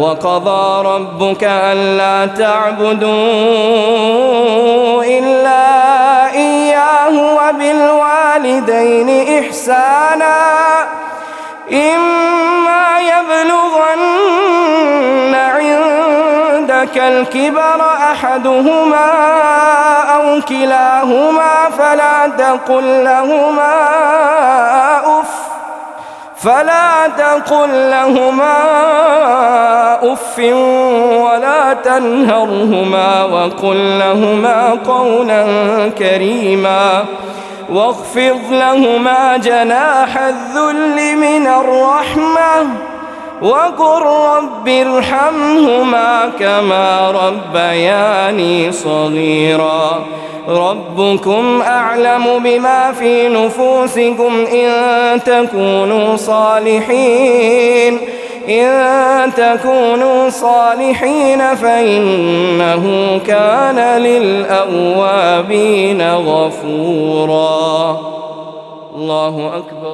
وقضى ربك ألا تعبدوا إلا إياه وبالوالدين إحسانا إما يبلغن عندك الكبر أحدهما أو كلاهما فلا تقل لهما أف ولا تنهرهما وقل لهما قولا كريما واخفض لهما جناح الذل من الرحمة وقل رب ارحمهما كما ربياني صغيرا ربكم أعلم بما في نفوسكم إن تكونوا صالحين فإنه كان للأوابين غفورا. الله أكبر.